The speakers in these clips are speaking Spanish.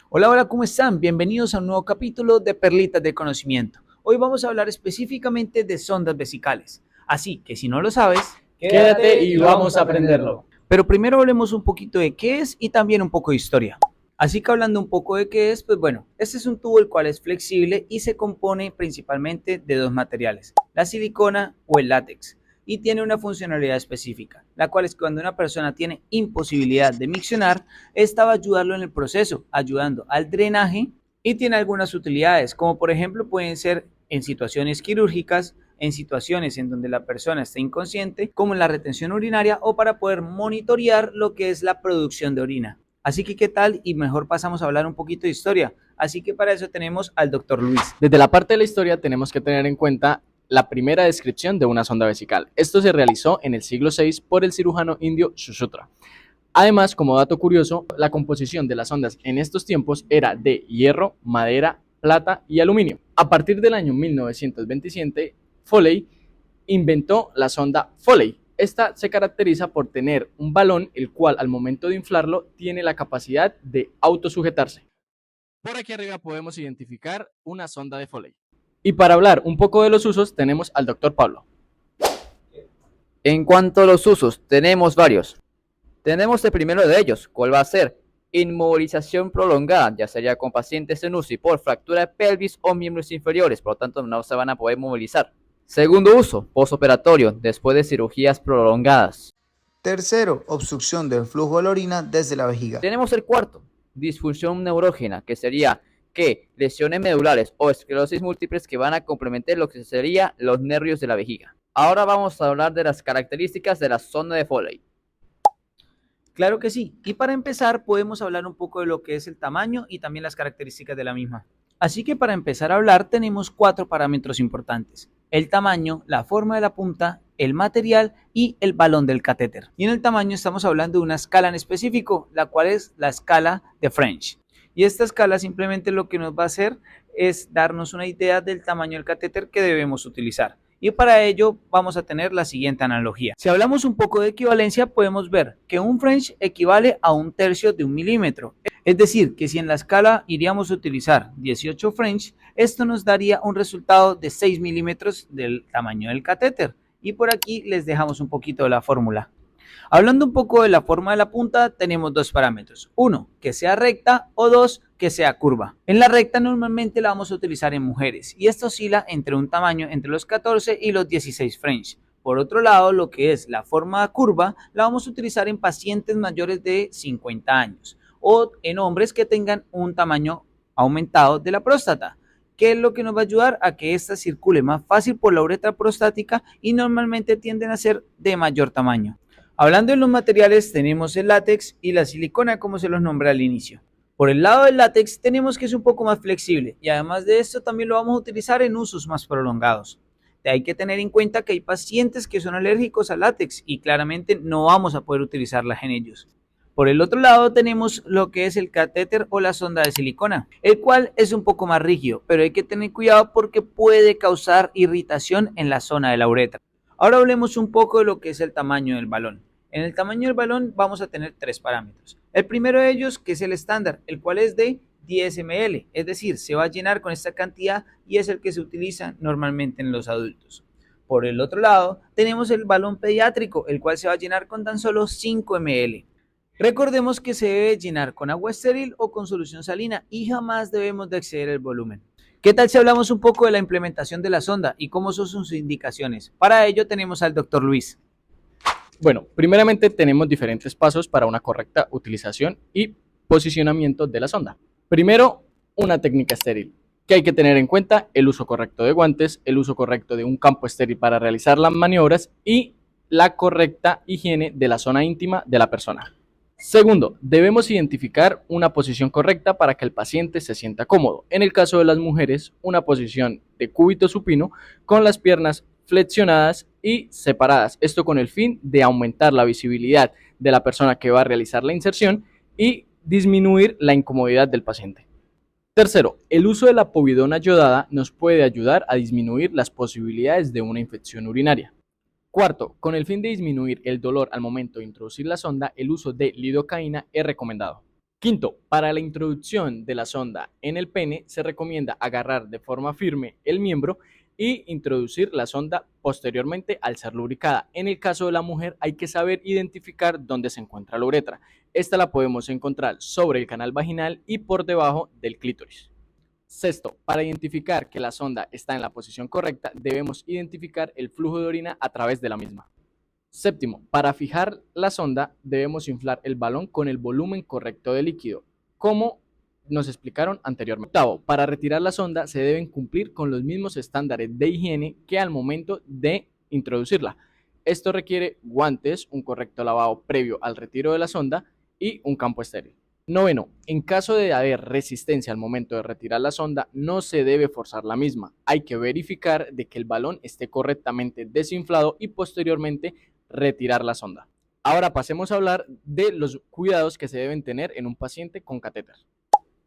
Hola, hola, ¿cómo están? Bienvenidos a un nuevo capítulo de Perlitas de Conocimiento. Hoy vamos a hablar específicamente de sondas vesicales. Así que si no lo sabes, Quédate quédate y y vamos vamos a a aprenderlo. aprenderlo. Pero primero hablemos un poquito de qué es y también un poco de historia. Así que hablando un poco de qué es, pues bueno, este es un tubo el cual es flexible y se compone principalmente de dos materiales, la silicona o el látex, y tiene una funcionalidad específica, la cual es que cuando una persona tiene imposibilidad de miccionar, esta va a ayudarlo en el proceso, ayudando al drenaje y tiene algunas utilidades, como por ejemplo pueden ser en situaciones quirúrgicas, en situaciones en donde la persona está inconsciente, como en la retención urinaria o para poder monitorear lo que es la producción de orina. Así que, ¿qué tal? Y mejor pasamos a hablar un poquito de historia. Así que para eso tenemos al doctor Luis. Desde la parte de la historia tenemos que tener en cuenta la primera descripción de una sonda vesical. Esto se realizó en el siglo VI por el cirujano indio Sushruta. Además, como dato curioso, la composición de las sondas en estos tiempos era de hierro, madera, plata y aluminio. A partir del año 1927, Foley inventó la sonda Foley. Esta se caracteriza por tener un balón el cual al momento de inflarlo tiene la capacidad de autosujetarse. Por aquí arriba podemos identificar una sonda de Foley. Y para hablar un poco de los usos tenemos al doctor Pablo. En cuanto a los usos, tenemos varios. Tenemos el primero de ellos, ¿cuál va a ser? Inmovilización prolongada, ya sería con pacientes en UCI por fractura de pelvis o miembros inferiores, por lo tanto no se van a poder movilizar. Segundo uso, postoperatorio, después de cirugías prolongadas. Tercero, obstrucción del flujo de la orina desde la vejiga. Tenemos el cuarto, disfunción neurógena, que sería que lesiones medulares o esclerosis múltiples que van a complementar lo que sería los nervios de la vejiga. Ahora vamos a hablar de las características de la sonda de Foley. Claro que sí. Y para empezar, podemos hablar un poco de lo que es el tamaño y también las características de la misma. Así que para empezar a hablar, tenemos cuatro parámetros importantes: el tamaño, la forma de la punta, el material y el balón del catéter. Y en el tamaño estamos hablando de una escala en específico, la cual es la escala de French. Y esta escala simplemente lo que nos va a hacer es darnos una idea del tamaño del catéter que debemos utilizar. Y para ello vamos a tener la siguiente analogía. Si hablamos un poco de equivalencia, podemos ver que un French equivale a 1/3 de un milímetro. Es decir, que si en la escala iríamos a utilizar 18 French, esto nos daría un resultado de 6 milímetros del tamaño del catéter. Y por aquí les dejamos un poquito de la fórmula. Hablando un poco de la forma de la punta, tenemos dos parámetros. Uno, que sea recta, o dos, que sea curva. En la recta normalmente la vamos a utilizar en mujeres y esta oscila entre un tamaño entre los 14 y los 16 French. Por otro lado, lo que es la forma curva la vamos a utilizar en pacientes mayores de 50 años o en hombres que tengan un tamaño aumentado de la próstata, que es lo que nos va a ayudar a que ésta circule más fácil por la uretra prostática y normalmente tienden a ser de mayor tamaño. Hablando de los materiales, tenemos el látex y la silicona, como se los nombré al inicio. Por el lado del látex tenemos que es un poco más flexible y además de esto también lo vamos a utilizar en usos más prolongados. Hay que tener en cuenta que hay pacientes que son alérgicos al látex y claramente no vamos a poder utilizarlas en ellos. Por el otro lado tenemos lo que es el catéter o la sonda de silicona, el cual es un poco más rígido, pero hay que tener cuidado porque puede causar irritación en la zona de la uretra. Ahora hablemos un poco de lo que es el tamaño del balón. En el tamaño del balón vamos a tener tres parámetros. El primero de ellos, que es el estándar, el cual es de 10 ml, es decir, se va a llenar con esta cantidad y es el que se utiliza normalmente en los adultos. Por el otro lado, tenemos el balón pediátrico, el cual se va a llenar con tan solo 5 ml. Recordemos que se debe llenar con agua estéril o con solución salina y jamás debemos de exceder el volumen. ¿Qué tal si hablamos un poco de la implementación de la sonda y cómo son sus indicaciones? Para ello tenemos al doctor Luis. Bueno, primeramente tenemos diferentes pasos para una correcta utilización y posicionamiento de la sonda. Primero, una técnica estéril, que hay que tener en cuenta el uso correcto de guantes, el uso correcto de un campo estéril para realizar las maniobras y la correcta higiene de la zona íntima de la persona. Segundo, debemos identificar una posición correcta para que el paciente se sienta cómodo. En el caso de las mujeres, una posición de cúbito supino con las piernas flexionadas y separadas. Esto con el fin de aumentar la visibilidad de la persona que va a realizar la inserción y disminuir la incomodidad del paciente. Tercero, el uso de la povidona yodada nos puede ayudar a disminuir las posibilidades de una infección urinaria. Cuarto, con el fin de disminuir el dolor al momento de introducir la sonda, el uso de lidocaína es recomendado. Quinto, para la introducción de la sonda en el pene se recomienda agarrar de forma firme el miembro y introducir la sonda posteriormente al ser lubricada. En el caso de la mujer hay que saber identificar dónde se encuentra la uretra. Esta la podemos encontrar sobre el canal vaginal y por debajo del clítoris. Sexto, para identificar que la sonda está en la posición correcta, debemos identificar el flujo de orina a través de la misma. Séptimo, para fijar la sonda debemos inflar el balón con el volumen correcto de líquido, como nos explicaron anteriormente. Octavo, para retirar la sonda se deben cumplir con los mismos estándares de higiene que al momento de introducirla. Esto requiere guantes, un correcto lavado previo al retiro de la sonda y un campo estéril. Noveno, en caso de haber resistencia al momento de retirar la sonda, no se debe forzar la misma. Hay que verificar de que el balón esté correctamente desinflado y posteriormente retirar la sonda. Ahora pasemos a hablar de los cuidados que se deben tener en un paciente con catéter.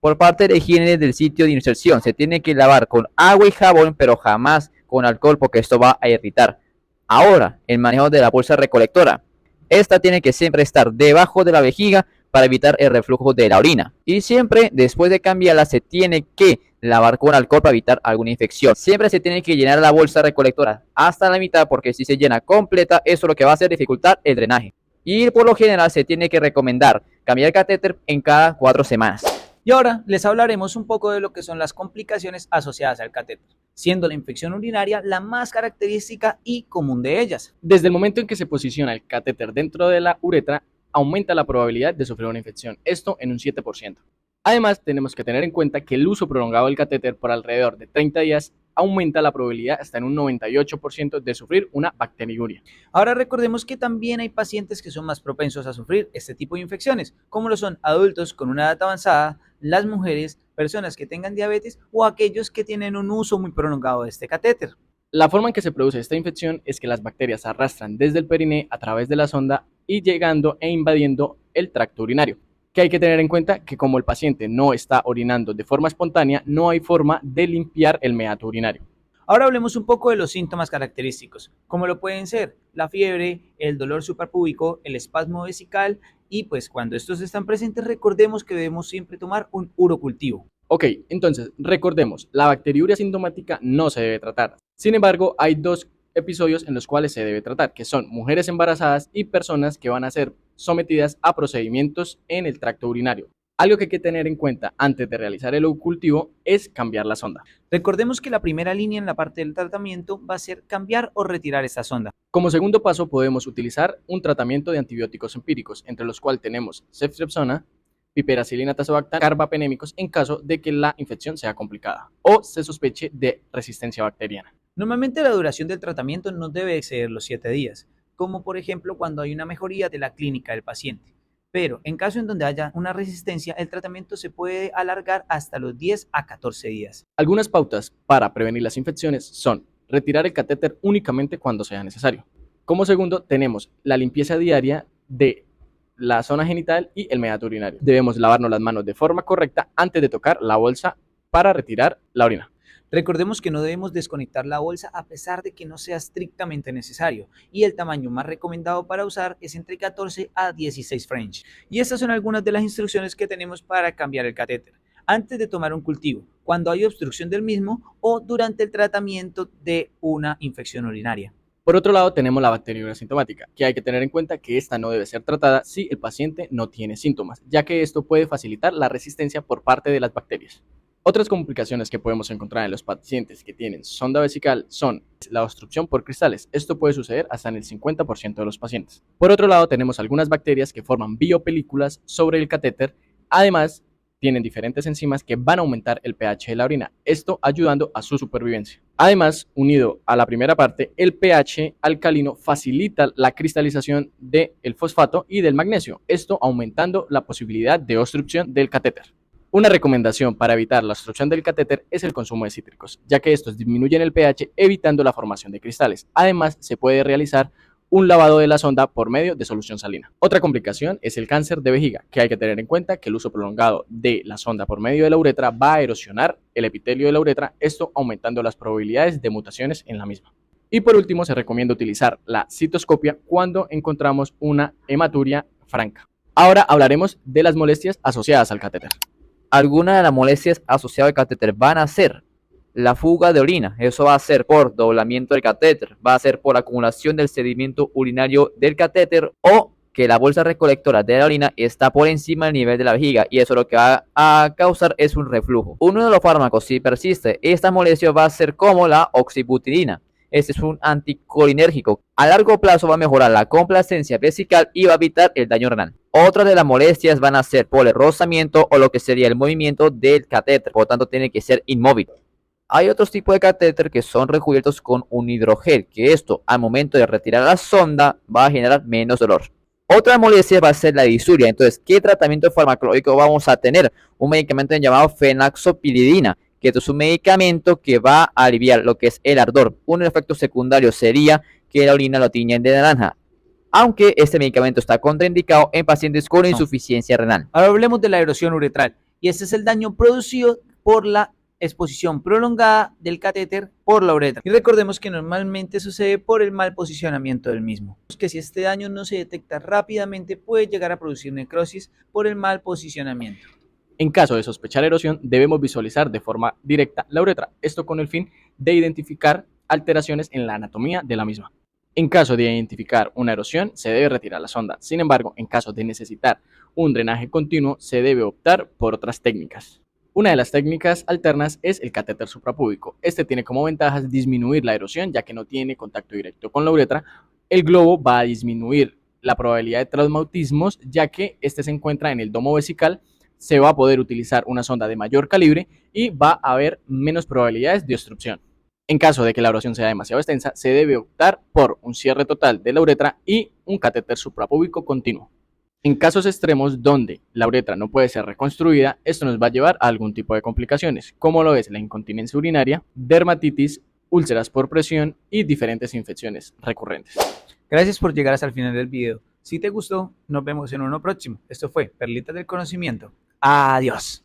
Por parte de higiene del sitio de inserción, se tiene que lavar con agua y jabón, pero jamás con alcohol porque esto va a irritar. Ahora, el manejo de la bolsa recolectora. Esta tiene que siempre estar debajo de la vejiga para evitar el reflujo de la orina. Y siempre después de cambiarla se tiene que lavar con alcohol para evitar alguna infección. Siempre se tiene que llenar la bolsa recolectora hasta la mitad porque si se llena completa, eso lo que va a hacer dificultar el drenaje. Y por lo general se tiene que recomendar cambiar el catéter en cada 4 semanas. Y ahora les hablaremos un poco de lo que son las complicaciones asociadas al catéter, siendo la infección urinaria la más característica y común de ellas. Desde el momento en que se posiciona el catéter dentro de la uretra, aumenta la probabilidad de sufrir una infección, esto en un 7%. Además, tenemos que tener en cuenta que el uso prolongado del catéter por alrededor de 30 días aumenta la probabilidad hasta en un 98% de sufrir una bacteriuria. Ahora recordemos que también hay pacientes que son más propensos a sufrir este tipo de infecciones, como lo son adultos con una edad avanzada, las mujeres, personas que tengan diabetes o aquellos que tienen un uso muy prolongado de este catéter. La forma en que se produce esta infección es que las bacterias se arrastran desde el periné a través de la sonda y llegando e invadiendo el tracto urinario. Que hay que tener en cuenta que como el paciente no está orinando de forma espontánea, no hay forma de limpiar el meato urinario. Ahora hablemos un poco de los síntomas característicos, como lo pueden ser la fiebre, el dolor suprapúbico, el espasmo vesical y pues cuando estos están presentes recordemos que debemos siempre tomar un urocultivo. Ok, entonces recordemos, la bacteriuria sintomática no se debe tratar. Sin embargo, hay dos episodios en los cuales se debe tratar, que son mujeres embarazadas y personas que van a ser sometidas a procedimientos en el tracto urinario. Algo que hay que tener en cuenta antes de realizar el cultivo es cambiar la sonda. Recordemos que la primera línea en la parte del tratamiento va a ser cambiar o retirar esta sonda. Como segundo paso podemos utilizar un tratamiento de antibióticos empíricos, entre los cuales tenemos ceftriaxona, piperacilina tazobactam, carbapenémicos en caso de que la infección sea complicada o se sospeche de resistencia bacteriana. Normalmente la duración del tratamiento no debe exceder los 7 días, como por ejemplo cuando hay una mejoría de la clínica del paciente. Pero en caso en donde haya una resistencia, el tratamiento se puede alargar hasta los 10 a 14 días. Algunas pautas para prevenir las infecciones son retirar el catéter únicamente cuando sea necesario. Como segundo, tenemos la limpieza diaria de la zona genital y el meato urinario. Debemos lavarnos las manos de forma correcta antes de tocar la bolsa para retirar la orina. Recordemos que no debemos desconectar la bolsa a pesar de que no sea estrictamente necesario y el tamaño más recomendado para usar es entre 14 a 16 French. Y estas son algunas de las instrucciones que tenemos para cambiar el catéter antes de tomar un cultivo, cuando hay obstrucción del mismo o durante el tratamiento de una infección urinaria. Por otro lado, tenemos la bacteriuria sintomática, que hay que tener en cuenta que esta no debe ser tratada si el paciente no tiene síntomas, ya que esto puede facilitar la resistencia por parte de las bacterias. Otras complicaciones que podemos encontrar en los pacientes que tienen sonda vesical son la obstrucción por cristales. Esto puede suceder hasta en el 50% de los pacientes. Por otro lado, tenemos algunas bacterias que forman biopelículas sobre el catéter. Además, tienen diferentes enzimas que van a aumentar el pH de la orina, esto ayudando a su supervivencia. Además, unido a la primera parte, el pH alcalino facilita la cristalización del fosfato y del magnesio, esto aumentando la posibilidad de obstrucción del catéter. Una recomendación para evitar la obstrucción del catéter es el consumo de cítricos, ya que estos disminuyen el pH evitando la formación de cristales. Además, se puede realizar un lavado de la sonda por medio de solución salina. Otra complicación es el cáncer de vejiga, que hay que tener en cuenta que el uso prolongado de la sonda por medio de la uretra va a erosionar el epitelio de la uretra, esto aumentando las probabilidades de mutaciones en la misma. Y por último, se recomienda utilizar la citoscopia cuando encontramos una hematuria franca. Ahora hablaremos de las molestias asociadas al catéter. Algunas de las molestias asociadas al catéter van a ser la fuga de orina. Eso va a ser por doblamiento del catéter, va a ser por acumulación del sedimento urinario del catéter o que la bolsa recolectora de la orina está por encima del nivel de la vejiga y eso lo que va a causar es un reflujo. Uno de los fármacos, si persiste esta molestia, va a ser como la oxibutidina. Este es un anticolinérgico. A largo plazo va a mejorar la complacencia vesical y va a evitar el daño renal. Otras de las molestias van a ser por el rozamiento o lo que sería el movimiento del catéter. Por lo tanto, tiene que ser inmóvil. Hay otros tipos de catéter que son recubiertos con un hidrogel, que esto al momento de retirar la sonda va a generar menos dolor. Otra molestia va a ser la disuria. Entonces, ¿qué tratamiento farmacológico vamos a tener? Un medicamento llamado fenaxopilidina, que esto es un medicamento que va a aliviar lo que es el ardor. Un efecto secundario sería que la orina lo tiñen de naranja, aunque este medicamento está contraindicado en pacientes con insuficiencia renal. Ahora hablemos de la erosión uretral, y este es el daño producido por la exposición prolongada del catéter por la uretra. Y recordemos que normalmente sucede por el mal posicionamiento del mismo. Que si este daño no se detecta rápidamente puede llegar a producir necrosis por el mal posicionamiento. En caso de sospechar erosión, debemos visualizar de forma directa la uretra, esto con el fin de identificar alteraciones en la anatomía de la misma. En caso de identificar una erosión, se debe retirar la sonda. Sin embargo, en caso de necesitar un drenaje continuo, se debe optar por otras técnicas. Una de las técnicas alternas es el catéter suprapúbico. Este tiene como ventajas disminuir la erosión, ya que no tiene contacto directo con la uretra. El globo va a disminuir la probabilidad de traumatismos, ya que este se encuentra en el domo vesical. Se va a poder utilizar una sonda de mayor calibre y va a haber menos probabilidades de obstrucción. En caso de que la erosión sea demasiado extensa, se debe optar por un cierre total de la uretra y un catéter suprapúbico continuo. En casos extremos donde la uretra no puede ser reconstruida, esto nos va a llevar a algún tipo de complicaciones, como lo es la incontinencia urinaria, dermatitis, úlceras por presión y diferentes infecciones recurrentes. Gracias por llegar hasta el final del video. Si te gustó, nos vemos en uno próximo. Esto fue Perlitas del Conocimiento. Adiós.